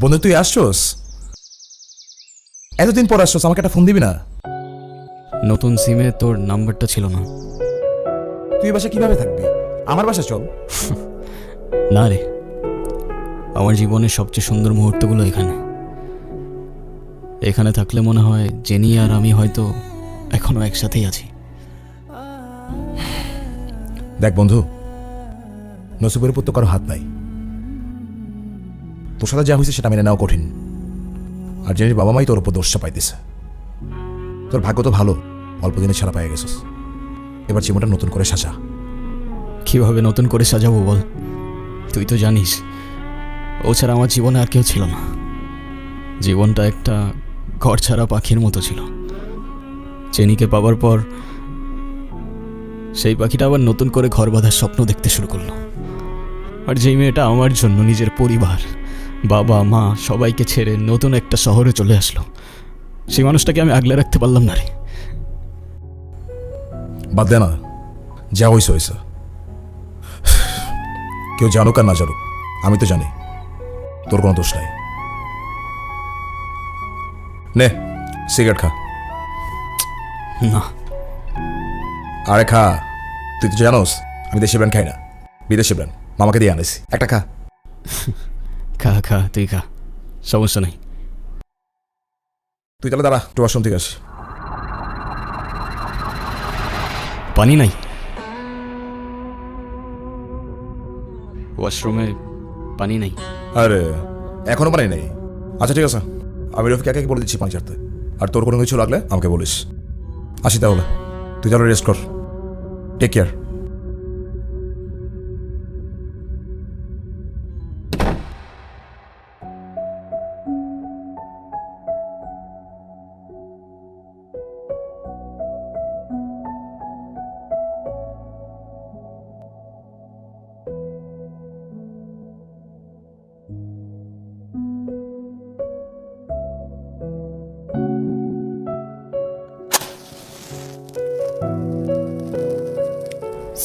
বন্ধু তুই আসছোস? এতদিন পর আসছোস, আমাকে একটা ফোন দিবি না? নতুন সিমে তোর নাম্বারটা ছিল না। তুই বাসা কিভাবে থাকবি? আমার বাসা চল। না রে, আমার জীবনের সবচেয়ে সুন্দর মুহূর্তগুলো এখানে। এখানে থাকলে মনে হয় জেনি আর আমি হয়তো এখনো একসাথেই আছি। দেখ বন্ধু, নসিবের উপর তো কারো হাত নাই। তোর সাথে যা হয়েছে সেটা মেনে নেওয়া কঠিন। আর জেনির বাবা মাই তোর উপর দোষ চাপাইতেছে। তোর ভাগ্য তো ভালো, অল্প দিনে ছাড়া পাই গেছিস। এবার জীবনটা নতুন করে সাজা। কিভাবে নতুন করে সাজাবো বল? তুই তো জানিস ও ছাড়া আমার জীবনে আর কেউ ছিল না। জীবনটা একটা ঘর ছাড়া পাখির মতো ছিল। জেনিকে পাওয়ার পর সেই পাখিটা আবার নতুন করে ঘর বাঁধার স্বপ্ন দেখতে শুরু করলো। আর যেই মেয়েটা আমার জন্য নিজের পরিবার, বাবা মা সবাইকে ছেড়ে নতুন একটা শহরে চলে আসলো, সেই মানুষটাকে আমি আগলে রাখতে পারলাম না রে। বাদ দে না, যা হয়েছে হয়েছে। কেউ জানুক আর না জানুক, আমি তো জানি তোর কোনো দোষ নাই। নে সিগারেট খা। না, আরে খা, তুই তো জানোস আমি দেশি ব্র্যান্ড খাই না, বিদেশি ব্র্যান্ড মামাকে দিয়ে আনেছি। একটা খা। খা খা, তুই খা, সমস্যা নেই। তুই তাহলে দাঁড়া, একটু ওয়াশরুম থেকে আসি। পানি নাই ওয়াশরুমে? পানি নাই? আরে এখনো পানি নেই? আচ্ছা ঠিক আছে, আমি রফিক একে বলে দিচ্ছি পানি ছাড়তে। আর তোর কোনো কিছু লাগলে আমাকে বলিস। আসি তাহলে, তুই তাহলে রেস্ট কর। Take care.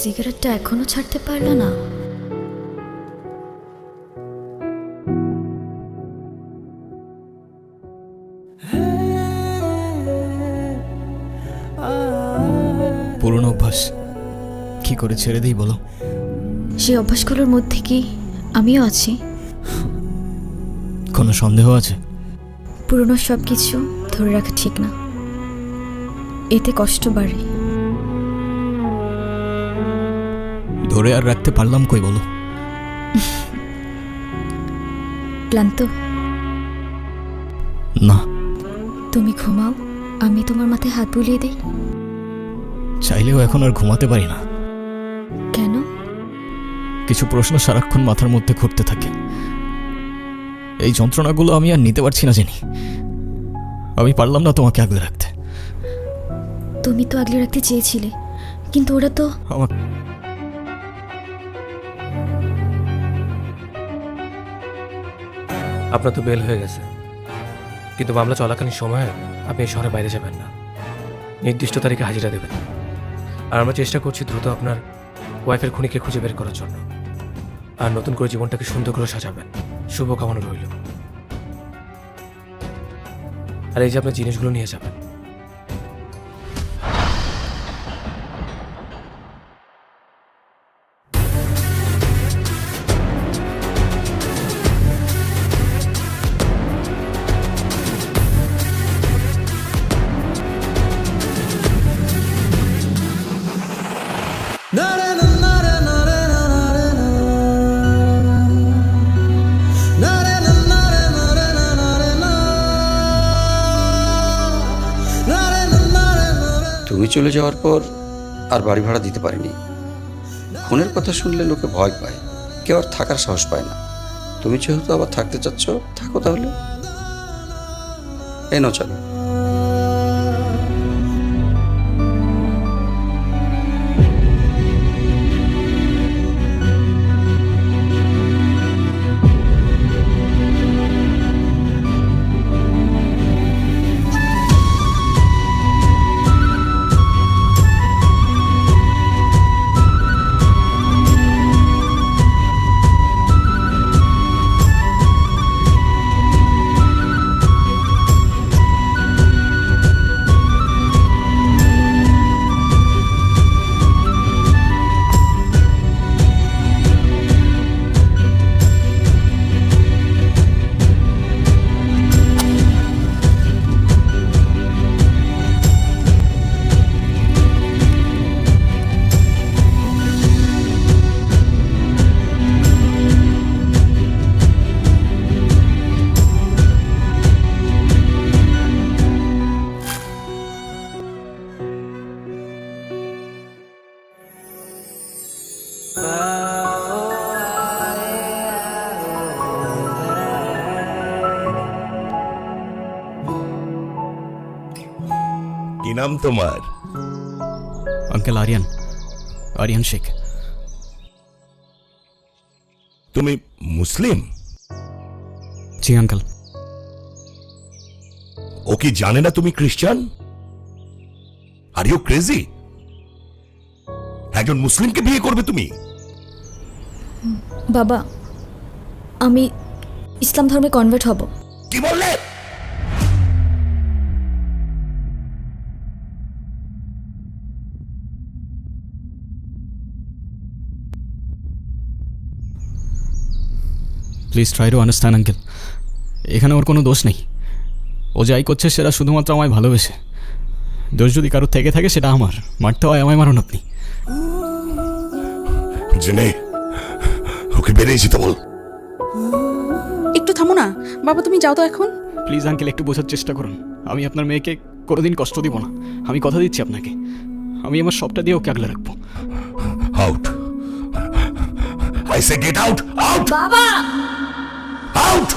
সিগারেটটা এখনো ছাড়তে পারলো না? পুরনো অভ্যাস, কি করে ছেড়ে দিই বলো? সেই অভ্যাসগুলোর মধ্যে কি আমিও আছি? কোনো সন্দেহ আছে? পুরনো সব কিছু ধরে রাখা ঠিক না, এতে কষ্ট বাড়ে। ধরে আর রাখতে পারলাম কই বলো? ক্লান্ত? না। তুমি ঘুমাও, আমি তোমার মাথায় হাত বুলিয়ে দিই। চাইলেও এখন আর ঘুমাতে পারি না। কেন? কিছু প্রশ্ন সারাক্ষণ মাথার মধ্যে ঘুরতে থাকে। এই যন্ত্রণাগুলো আমি আর নিতে পারছি না জেনি। আমি পারলাম না তোমাকে আগলে রাখতে। তুমি তো আগলে রাখতে চেয়েছিলে, কিন্তু ওরা তো আমার আপনার তো বেল হয়ে গেছে, কিন্তু মামলা চলাকালীন সময়ে আপনি এই শহরের বাইরে যাবেন না, নির্দিষ্ট তারিখে হাজিরা দেবেন। আর আমরা চেষ্টা করছি দ্রুত আপনার ওয়াইফের খুনিকে খুঁজে বের করার জন্য। আর নতুন করে জীবনটাকে সুন্দর করে সাজাবেন, শুভকামনা রইল। আর এই যে আপনার জিনিসগুলো নিয়ে যাবেন। তুমি চলে যাওয়ার পর আর বাড়ি ভাড়া দিতে পারিনি। খুনের কথা শুনলে লোকে ভয় পায়, কেউ আর থাকার সাহস পায় না। তুমি যেহেতু আবার থাকতে চাচ্ছ, থাকো তাহলে। এই নাও চলো। নাম তোমার? আঙ্কেল আরিয়ান, আরিয়ান শেখ। তুমি মুসলিম? জি আঙ্কেল। ও কি জানে না তুমি খ্রিস্টান? Are you crazy? একজন মুসলিমকে বিয়ে করবে তুমি? বাবা, আমি ইসলাম ধর্মে কনভার্ট হব। কি বললে? Please try to understand uncle, এখানে ওর কোনো দোষ নেই। ও যাই করছে সেটা শুধুমাত্র আমায় ভালোবেসে। দোষ যদি কারোর থেকে থাকে সেটা আমার। মারতে হয় আমায়, মারুন আপনি। জেনে ওকে বেরিয়ে যেতে বল। একটু থামো না বাবা, তুমি যাও তো এখন। প্লিজ আঙ্কেল, একটু বোঝার চেষ্টা করুন। আমি আপনার মেয়েকে কোনোদিন কষ্ট দিব না, আমি কথা দিচ্ছি আপনাকে। আমি আমার সবটা দিয়ে ওকে আগলে রাখবো। Out, I say get out, out, বাবা, আউট।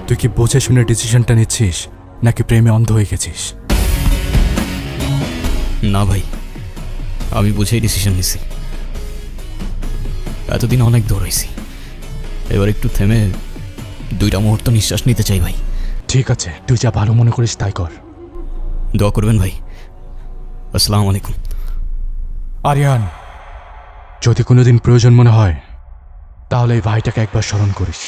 তুই কি বুঝে শুনে ডিসিশনটা নিচ্ছিস নাকি প্রেমে অন্ধ হয়ে গেছিস? না ভাই, আমি বুঝেই ডিসিশন নিছি। এতদিন অনেক দৌড়াইছি, এবার একটু থেমে 2টা মুহূর্ত নিঃশ্বাস নিতে চাই ভাই। ঠিক আছে, তুই যা ভালো মনে করিস তাই কর। দোয়া করবেন ভাই। আসসালামু আলাইকুম। আরিয়ান, যদি কোনোদিন প্রয়োজন মনে হয় তাহলে এই ভাইটাকে একবার স্মরণ করিস।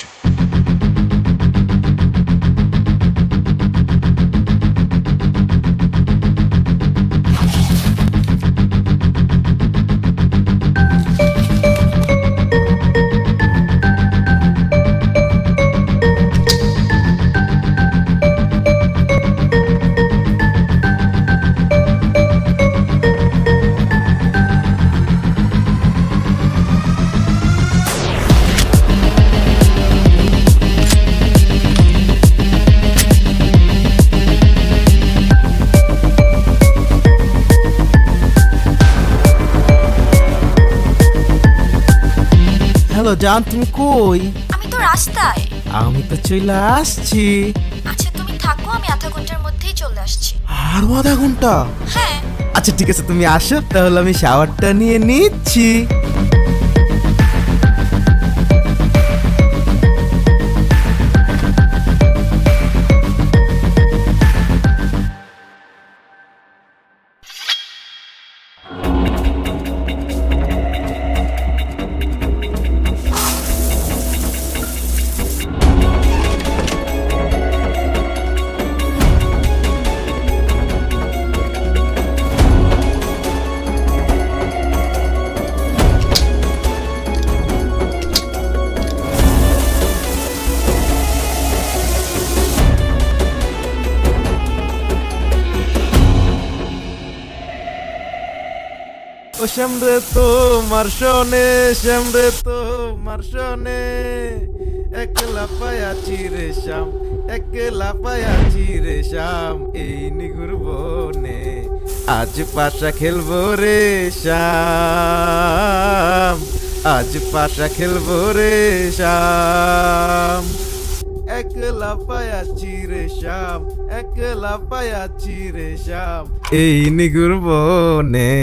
হ্যালো জান, তুমি কই? আমি তো রাস্তায়। আমি তো চলে আসছি। আচ্ছা তুমি থাকো, আমি আধা ঘন্টার মধ্যেই চলে আসছি। আরো আধা ঘন্টা? হ্যাঁ। আচ্ছা ঠিক আছে, তুমি আসো তাহলে আমি শাওয়ারটা নিয়ে নিচ্ছি। ও শ্যাম রে তোমার শোনে, শ্যাম রে তোমার শোনে, একলা পায়াছি রে শ্যাম, একলা পায়াছি রে শ্যাম, এই নিগুর বনে আজ পাশা খেলবো রে শ্যাম, আজ পাশা খেলবো রে শ্যাম, একলা পায়াছি রে শ্যাম, একলা পায়াছি রে শ্যাম, এই নিগুর বনে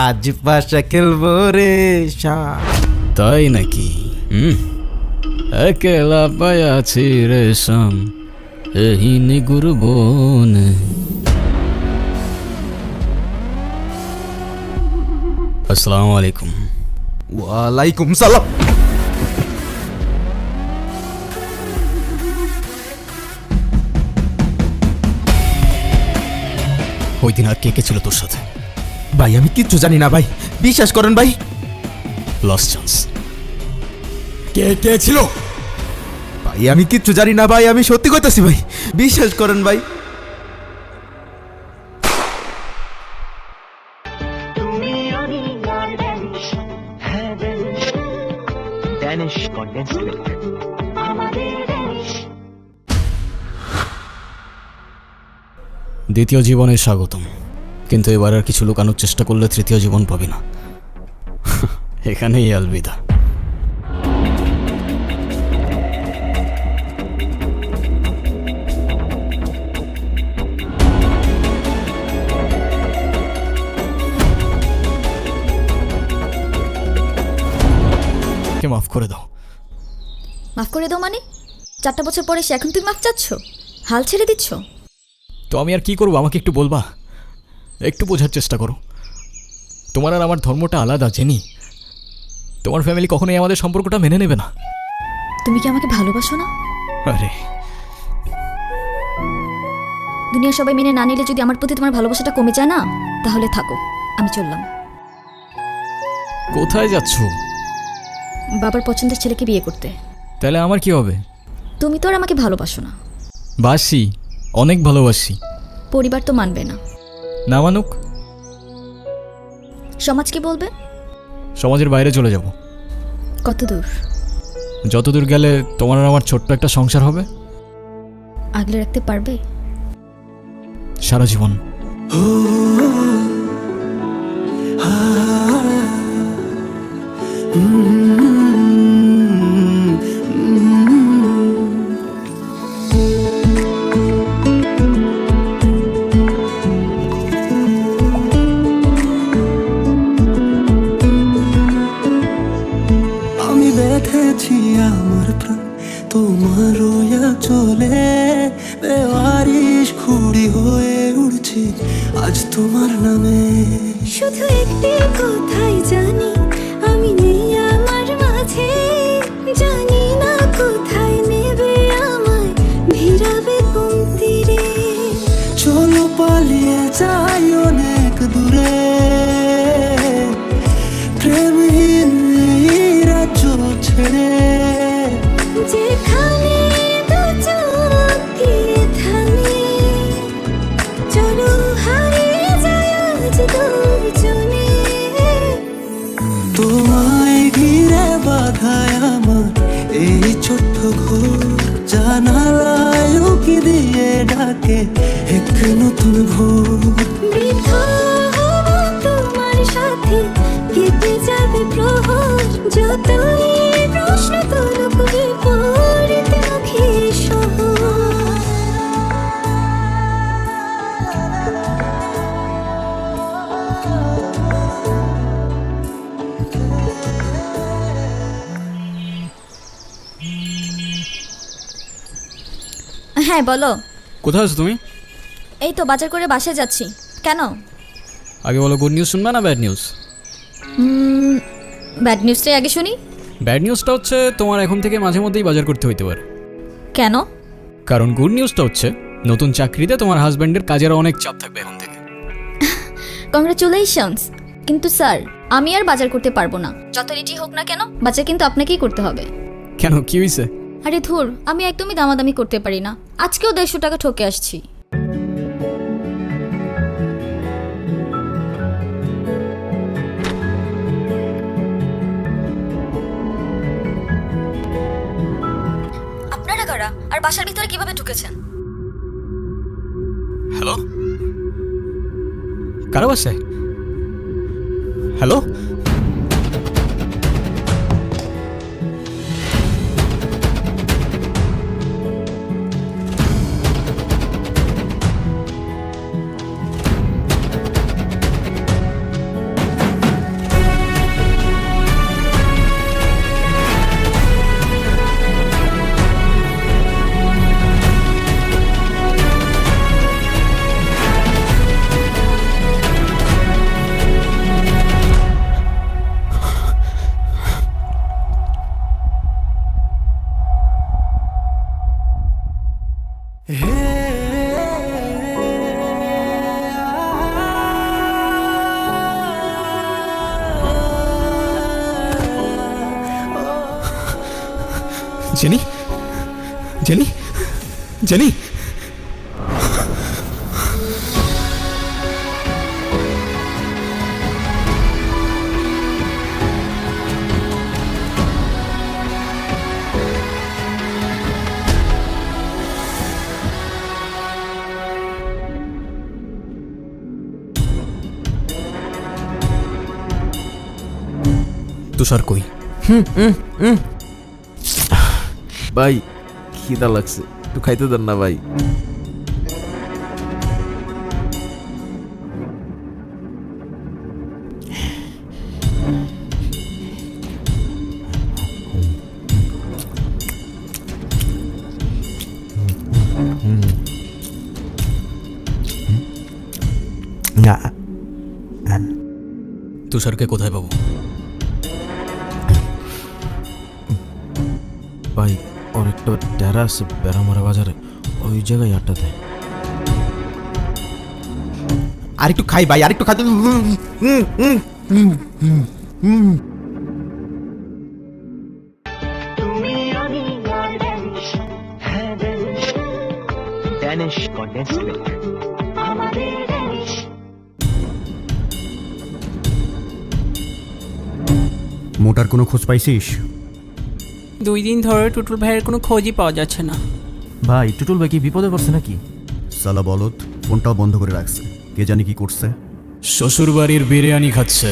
আজ পাশা খেলবো রে শ্যাম। তাই নাকি? একলা পায়াছি রে শাম, এই নিগুর বনে। আসসালামু আলাইকুম। ওয়ালাইকুম সালাম। ওই দিন আর কে কে ছিল তোর সাথে? ভাই আমি কিচ্ছু জানি না ভাই, বিশ্বাস করেন ভাই। Lost chance. কে কে ছিল ভাই? আমি কিচ্ছু জানি না ভাই, আমি সত্যি কইতাছি ভাই, বিশ্বাস করেন ভাই। দ্বিতীয় জীবনে স্বাগতম, কিন্তু এবার আর কিছু লুকানোর চেষ্টা করলে তৃতীয় জীবন পাবি না। এখানেই আলবিদা। কে মাফ করে দাও। মাফ করে দাও মানে? 4টা বছর পরে সে এখন তুমি মাফ চাচ্ছ? হাল ছেড়ে দিচ্ছ? তো আমি আর কি করবো, আমাকে একটু বলবা? একটু বোঝার চেষ্টা করো। তোমার আর আমার ধর্মটা আলাদা জেনি। তোমার ফ্যামিলি কখনোই আমাদের সম্পর্কটা মেনে নেবে না। তুমি কি আমাকে ভালোবাসো না? আরে দুনিয়া সবাই মেনে না নিলে যদি আমার প্রতি তোমার ভালোবাসাটা কমে যায় না, তাহলে থাকো, আমি চললাম। কোথায় যাচ্ছ? বাবার পছন্দের ছেলেকে বিয়ে করতে। তাহলে আমার কি হবে? তুমি তো আর আমাকে ভালোবাসো না। বাসি, অনেক ভালোবাসি। পরিবার তো মানবে না। না মানুক? সমাজ কি বলবে? সমাজের বাইরে চলে যাব। কত দূর? যতদূর গেলে তোমার আর আমার ছোট্ট একটা সংসার হবে। আগলে রাখতে পারবে? সারা জীবন। আমি বেঁধেছি আমার প্রাণ তোমার চলে, বেওয়ারিশ খুঁড়ি হয়ে উড়ছি আজ তোমার নামে। শুধু একটি কথাই জানি, আমি নেই আমার মাঝে, জানি না কোথায় নেবে আমায়, ভিড়াবে কোন তীরে। চলো পালিয়ে যাই অনেক দূরে, প্রেমহীন এই রাজ্য ছেড়ে। যেখানে দু চোখ দিয়ে থামে, চলো হারিয়ে যায় আজ দুজনে। তোমায় ঘিরে বাঁধায় আমার এই ছোট্ট ঘর, জানালায় উকি দিয়ে ডাকে এক নতুন ভোর। বৃথ হব তোমার সাথে, কেটে যাবে প্রহর, যতই প্রশ্ন করুক বিপরীত মুখে শহর। হ্যাঁ বলো। কোথায় আছো তুমি? এই তো বাজার করে বাসায় যাচ্ছি। কেন? আগে বলো, গুড নিউজ শুনবা না ব্যাড নিউজ? ব্যাড নিউজটাই আগে শুনি। ব্যাড নিউজটা হচ্ছে তোমার এখন থেকে মাঝে মধ্যেই বাজার করতে হইতে পারে। কেন? কারণ গুড নিউজটা হচ্ছে নতুন চাকরিতে তোমার হাজব্যান্ডের কাজের অনেক চাপ থাকবে এখন থেকে। কংগ্রাচুলেশনস। কিন্তু স্যার, আমি আর বাজার করতে পারবো না। যত রেটি হোক না কেন, বাজার কিন্তু আপনাকেই করতে হবে। কেন, কি হয়েছে? আরে ধুর, আমি একদমই দামাদামি করতে পারি না। আজকেও 150 টাকা ঠকে আসছি। আপনারা কারা আর বাসার ভিতরে কিভাবে ঢুকেছেন? হ্যালো, কারা বাসায়? Hello, Jenny, Jenny, Jenny. Tushar কই? ভাই খিদা লাগছে, একটু খাইতে দেন না ভাই। তুষারকে কোথায় পাবো? ভাই অনেকটা ডেরা আছে বেড়ামারা বাজারে, ওই জায়গায় আড্ডা দেয়। আরেকটু খাই ভাই, আরেকটু খাই। মোটার কোনো খোঁজ পাইছিস? 2 দিন ধরে টুটুল ভাইয়ের কোনো খোঁজই পাওয়া যাচ্ছে না। ভাই টুটুল ভাই কি বিপদে পড়ছে নাকি? সালা বলদ, ফোনটাও বন্ধ করে রাখছে, কে জানি কি করছে। শ্বশুর বাড়ির বিরিয়ানি খাচ্ছে।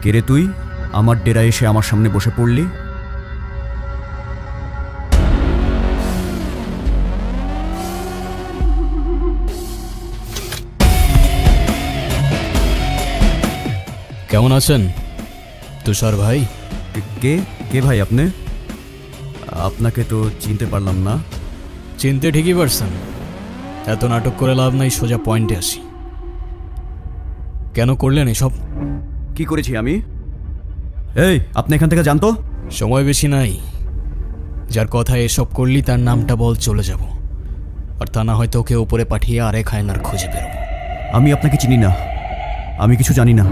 কে রে তুই? আমার ডেরা এসে আমার সামনে বসে পড়লি। কেমন আছেন তুষার ভাই? কে কে ভাই আপনি? আপনাকে তো চিনতে পারলাম না। চিনতে ঠিকই পারছেন, এত নাটক করে লাভ নাই, সোজা পয়েন্টে আসি। কেন করলেন এসব? কি করেছি আমি? এই আপনি এখান থেকে জানতো? সময় বেশি নাই, যার কথা এসব করলি তার নামটা বল, চলে যাব। আর তা না হয়তো ওকে উপরে পাঠিয়ে আরেক হায়নার খুঁজে বেরোবো। আমি আপনাকে চিনি না, আমি কিছু জানি না।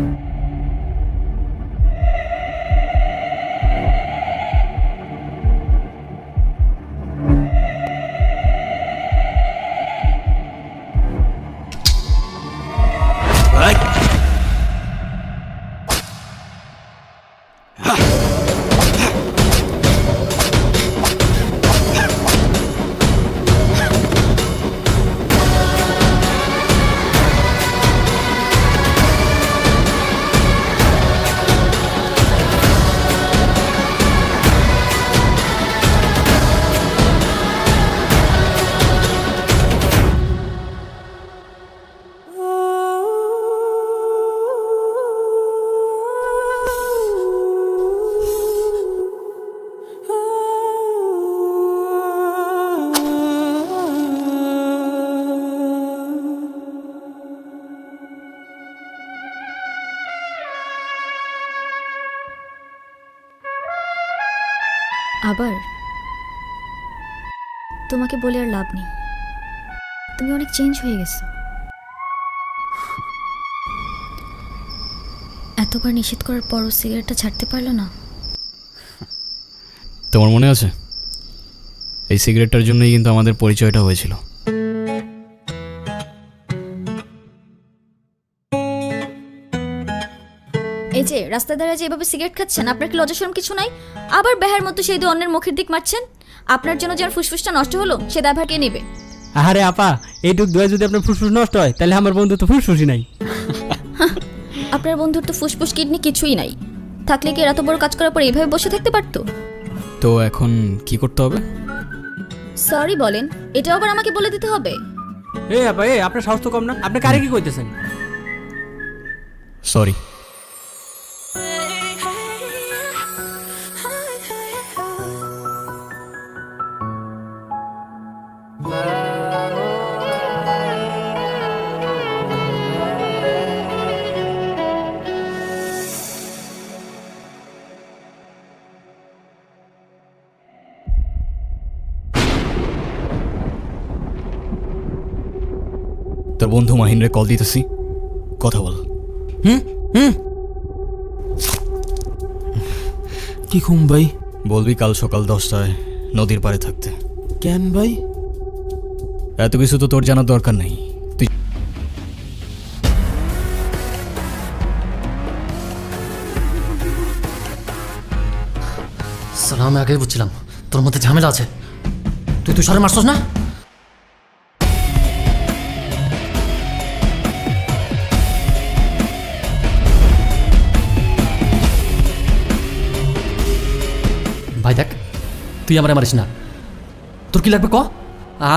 আবার তোমাকে বলে আর লাভ নেই, তুমি অনেক চেঞ্জ হয়ে গেছো। এতবার নিষেধ করার পরও সিগারেটটা ছাড়তে পারলো না। তোমার মনে আছে এই সিগারেটটার জন্যই কিন্তু আমাদের পরিচয়টা হয়েছিল। এই যে রাস্তায় দাঁড়িয়ে যে এভাবে সিগারেট খাচ্ছেন, আপনার কি লজ্জা শরম কিছু নাই? আবার বেহার মতো সেই দিয়ে অন্যের মুখের দিক মারছেন। আপনার জন্য যার ফুসফুসটা নষ্ট হলো সে দায়ভার কে নেবে? আরে আপা, এইটুক দোয়া যদি আপনার ফুসফুস নষ্ট হয় তাহলে আমার বন্ধু তো ফুসফুসই নাই। আপনার বন্ধুর তো ফুসফুস কিডনি কিছুই নাই, থাকলে কি এত বড় কাজ করার পর এইভাবে বসে থাকতে পারতো? তো এখন কি করতে হবে? সরি বলেন, এটা আবার আমাকে বলে দিতে হবে? এ আপা, আপনার সাহস তো কম না, আপনি কারে কি কইতেছেন? সরি। বন্ধু মাহিনরে কল দিতেছি, কথা বল। কি ঘুম ভাই? বলবি কাল সকাল 10টায় নদীর পাড়ে থাকতে। কেন ভাই? এত কিছু তো তোর জানার দরকার নেই। তুই সালাম, আমি আগেই বুঝছিলাম তোর মধ্যে ঝামেলা আছে। তুই তুষারে মারছস না? ভাই দেখ, তুই আমারে মারিস না। তোর কি লাগবে ক,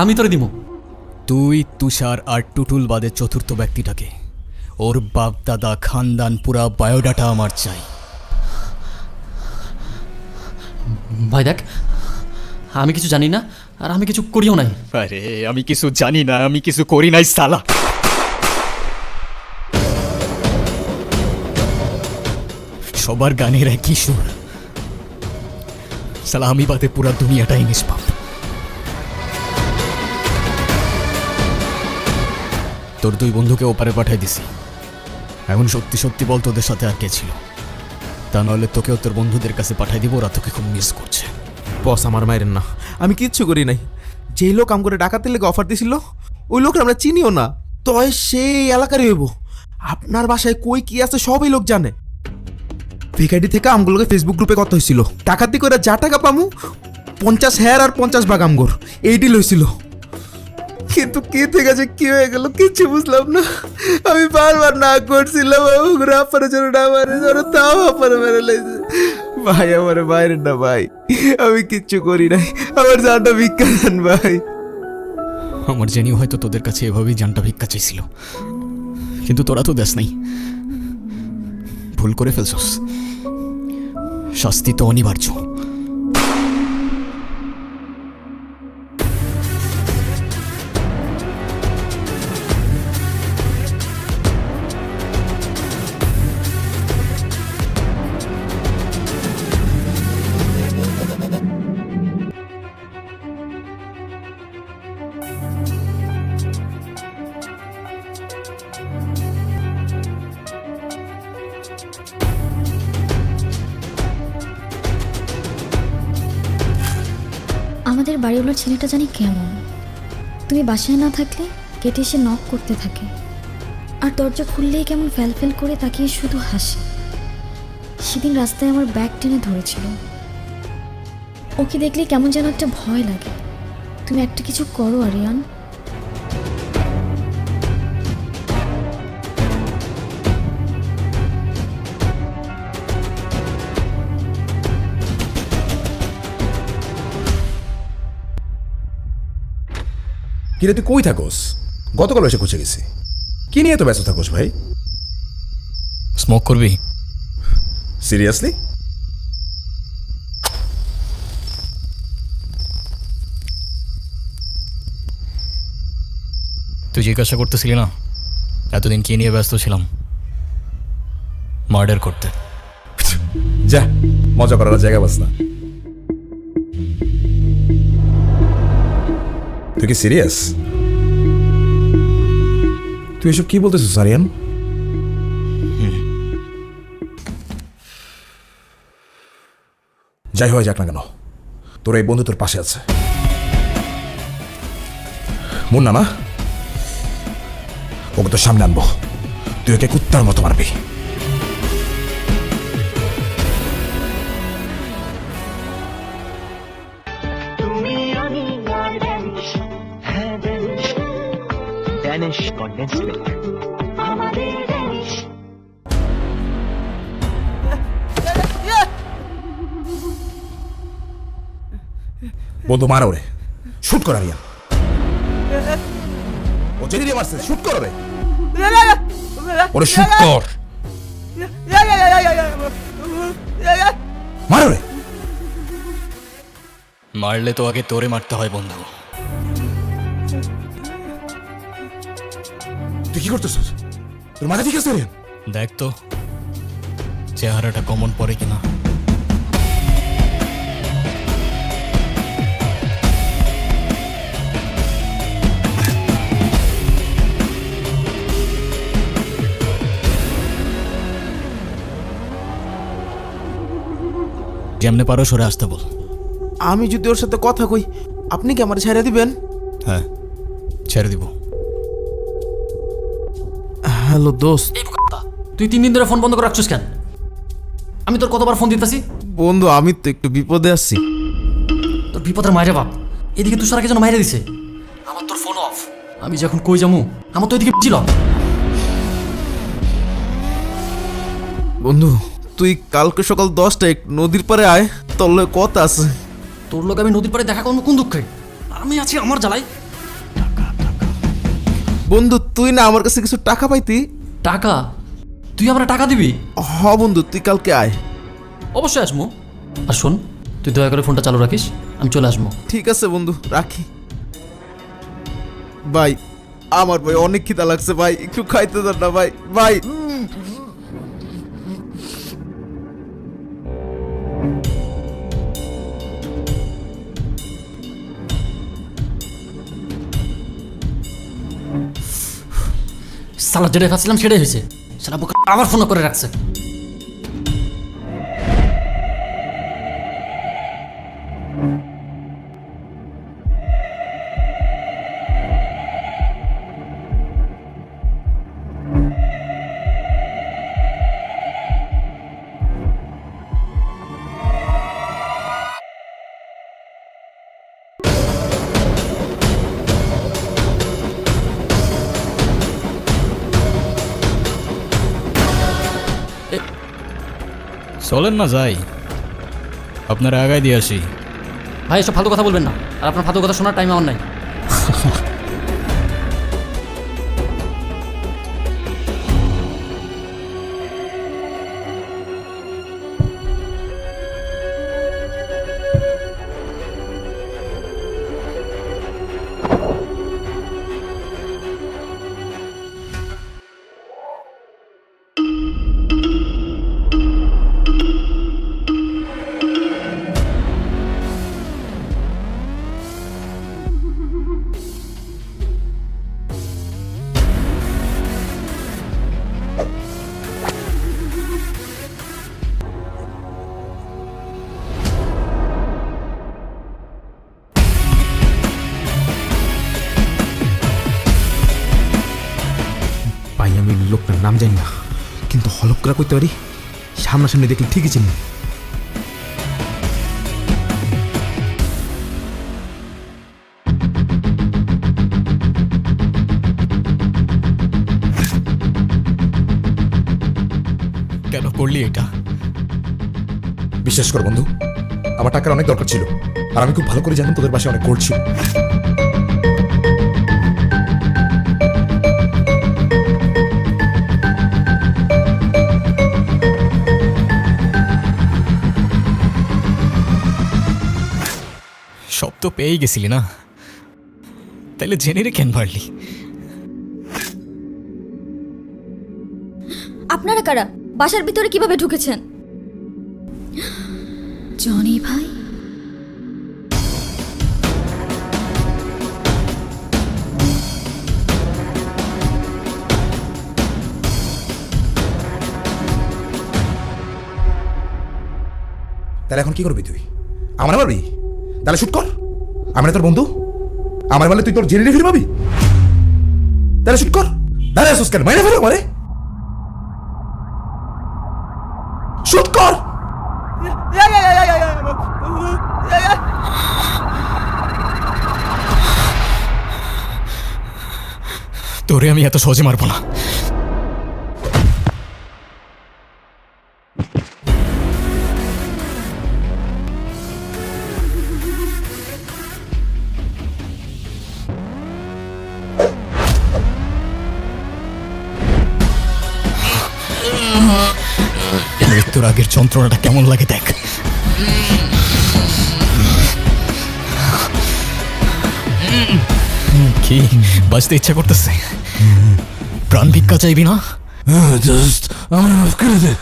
আমি তোরে দিব। তুই, তুষার আর টুটুল বাদে চতুর্থ ব্যক্তিটাকে, ওর বাপ দাদা খানদান পুরা বায়োডাটা আমার চাই। ভাই দেখ, আমি কিছু জানি না আর আমি কিছু করিও নাই। আরে আমি কিছু জানি না, আমি কিছু করি নাই সালা। সবার গানের একই সুর সালা, আমি বাদে পুরা দুনিয়াটাই নিষ্পাপ। তোর দুই বন্ধুকে ওপারে পাঠাই দিছি। এখন সত্যি সত্যি বল, তোদের সাথে আর কে ছিল? তা নাহলে তোকেও তোর বন্ধুদের কাছে পাঠাই দিব, ওরা তোকে খুব মিস করছে। বস আমার মায়ের না, আমি কিচ্ছু করি নাই। যেই লোক আম করে ডাকাতের লেগে অফার দিছিল ওই লোক আমরা চিনিও না, তয় সেই এলাকারই হইব। আপনার বাসায় কই কি আছে সবই লোক জানে। ভিকাইডি থেকে আমগুলোকে ফেসবুক গ্রুপে কত হয়েছিল, টাকাতি করে যা টাকা পামু 50 হেয়ার আর 50 ভাগ আমগর, এই ডিল হয়েছিল। কিন্তু কি থেকে যে কি হয়ে গেল কিছু বুঝলাম না। আমি বারবার না করছিলাম আপারে জন্য না মারে জন্য, তাও আপারে মেরে লাইছে। ভাই আমার বাইরে না ভাই, আমি কিচ্ছু করি নাই, আমার জানটা ভিক্ষা দেন ভাই। আমার জেনিও হয়তো তোদের কাছে এভাবেই জানটা ভিক্ষা চাইছিল, কিন্তু তোরা তো দেশ নাই। ভুল করে ফেলছস, শাস্তি তো অনিবার্য। আমাদের বাড়িওয়ালার ছেলেটা জানি কেমন, তুমি বাসায় না থাকলে কেটে এসে নক করতে থাকে, আর দরজা খুললেই কেমন ফ্যাল করে তাকিয়ে শুধু হাসে। সেদিন রাস্তায় আমার ব্যাগ টেনে ধরেছিল, ওকে দেখলে কেমন যেন একটা ভয় লাগে। তুমি একটা কিছু করো আরিয়ান। কিরে তুই কই থাকোস? গতকাল এসে খুঁজে গেছি, কি নিয়ে তো ব্যস্ত থাকোস ভাই? স্মোক করবি? সিরিয়াসলি? তুই জিজ্ঞাসা করতেছিলি না এতদিন কি নিয়ে ব্যস্ত ছিলাম? মার্ডার করতে। যা, মজা করার জায়গা বাস না। তুই কি সিরিয়াস? তুই এসব কি বলতেছিস আরিয়ান? যাই হয় যাক না কেন, তোর এই বন্ধু তোর পাশে আছে। মুন্না না, ওকে তোর সামনে আনবো, তুই ওকে কুত্তার মতো মারবি। বন্ধু মারা ওরে, শুট কর আরিয়ান। ও যেদিকে মারছে শুট কর রে, ওরে শুট কর, মার রে। মারলে তো আগে তোরে মারতে হয় বন্ধু। তুই কি করতেছিস? তোর মাথা ঠিক আছে আরিয়ান? দেখ তো চেহারাটা কমন পড়ে কিনা। যেমনে পারো সরে আসতে বল। আমি যদি ওর সাথে কথা কই, আপনি কি আমার ছেড়ে দিবেন? হ্যাঁ, ছেড়ে দিব। হ্যালো দোস্ত। এই বোকা, তুই 3 দিন ধরে ফোন বন্ধ করে রাখছিস কেন? আমি তোর কতবার ফোন দিতেছি। বন্ধু আমি তো একটু বিপদে আছি। তোর বিপদের মাইরে বাপ, এদিকে তুষারাকে যেন মাইরে দিছে। আমার তোর ফোন অফ, আমি যখন কই যামু আমার তো এদিকে ছিল। বন্ধু তুই কালকে সকাল 10টায় নদীর পারে আয়, তোর লগে কথা আছে। তোর লোক আমি নদীর পাড়ে দেখা করবো কোন দুঃখে? আমি আছি আমার জ্বালাই। বন্ধু তুই না আমার কাছে কিছু টাকা পাইতি। টাকা? তুই আমার টাকা দিবি? হ বন্ধু, তুই কালকে আয়। অবশ্যই আসবো। আর শোন, তুই দয়া করে ফোনটা চালু রাখিস, আমি চলে আসবো। ঠিক আছে বন্ধু, রাখি। ভাই আমার ভাই অনেক খিদা লাগছে ভাই, একটু খাইতে দেন না ভাই। ভাই সালা যেটাই খাচ্ছিলাম সেটাই হয়েছে। সালা বোকা আবার ফোন করে রাখছে। চলেন না যাই, আপনারা আগায় দিয়ে আসি। ভাই এসব ফালতু কথা বলবেন না, আর আপনার ফালতু কথা শোনার টাইম আমার নাই। ভাই আমি লোকটার নাম জানি না, কিন্তু হলপ করা করতে পারি, সামনাসামনি দেখলে ঠিকই চিনি। কেন করলি এটা? বিশ্বাস কর বন্ধু, আমার টাকার অনেক দরকার ছিল, আর আমি খুব ভালো করে জানতাম তোদের বাসায় অনেক গোল্ড ছিল। সব তো পেয়েই গেছিলি না, তাইলে জেনে রে কেন পারলি? আপনারা কারা? বাসার ভিতরে কিভাবে ঢুকেছেন? জনি ভাই, তাহলে এখন কি করবি তুই? আমার মারবি? তাহলে শুট কর। আমি না তোর বন্ধু? আমার বলে তুই তোর জেনে ফিরে পাবি? তাহলে শুট কর। দাঁড়া আসুস কেন? মাইনে ফেলো আমারে। শুট কর। তোরে আমি এত সহজে মারবো না। মৃত্যুর আগের যন্ত্রণাটা কেমন লাগে দেখ। কি বাঁচতে ইচ্ছা করতেছে? প্রাণ ভিক্ষা চাইবি না? আমার মাফ করে দে।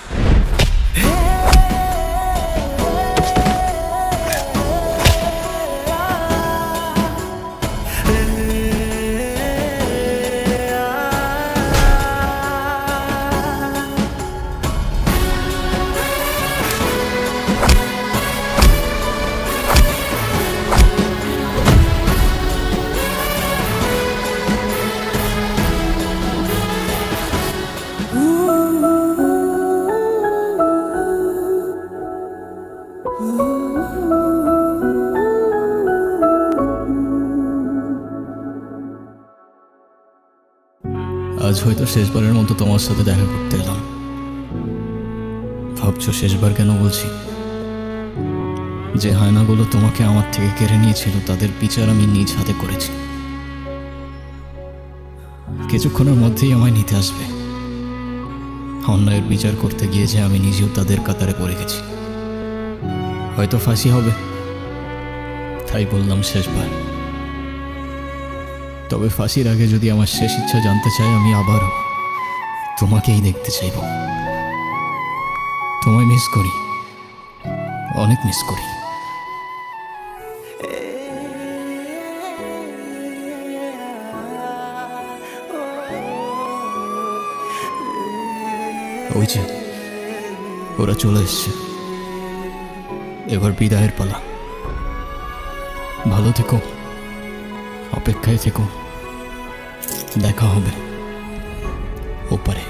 আজ হয়তো শেষবারের মতো তোমার সাথে দেখা করতে এলাম। ভাবছো শেষবার কেন বলছি? যে হায়নাগুলো তোমাকে আমার থেকে কেড়ে নিয়েছিল তাদের বিচার আমি নিজ হাতে করেছি। কিছুক্ষণের মধ্যেই আমায় নিতে আসবে। অন্যায়ের বিচার করতে গিয়ে যে আমি নিজেও তাদের কাতারে পড়ে গেছি। হয়তো ফাঁসি হবে, তাই বললাম শেষবার। তবে ফাঁসির আগে যদি আমার শেষ ইচ্ছা জানতে চাই, আমি আবারও তোমাকেই দেখতে চাইব। তোমায় মিস করি, অনেক মিস করি। ওই যে ওরা চলে এসছে, এবার বিদায়ের পালা। ভালো থেকো, অপেক্ষায় থেকো, দেখা হবে ওপারে।